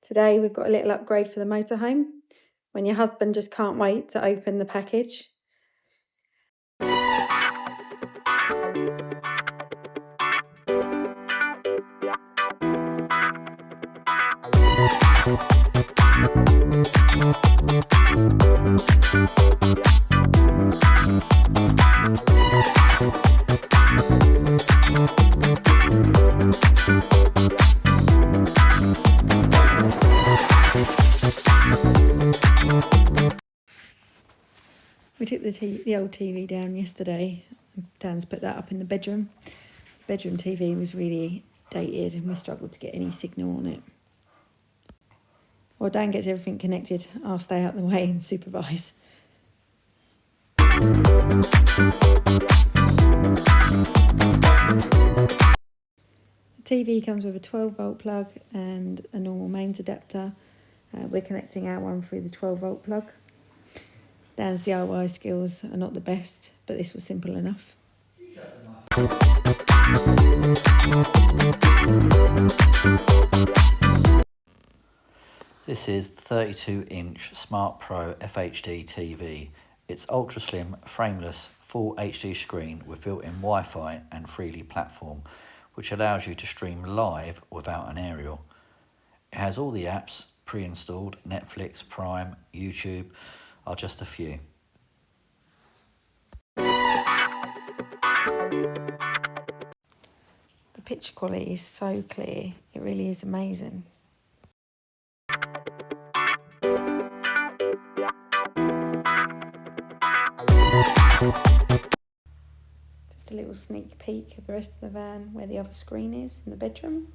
Today we've got a little upgrade for the motorhome when your husband just can't wait to open the package. We took the old TV down yesterday. Dan's put that up in the bedroom. The bedroom TV was really dated and we struggled to get any signal on it. While Dan gets everything connected, I'll stay out of the way and supervise. The TV comes with a 12-volt plug and a normal mains adapter. We're connecting our one through the 12-volt plug. Dan's DIY skills are not the best, but this was simple enough. This is the 32-inch Smart Pro FHD TV. It's ultra slim, frameless, full HD screen with built-in Wi-Fi and Freely platform, which allows you to stream live without an aerial. It has all the apps pre-installed. Netflix, Prime, YouTube are just a few. The picture quality is so clear, it really is amazing. Just a little sneak peek of the rest of the van where the other screen is in the bedroom.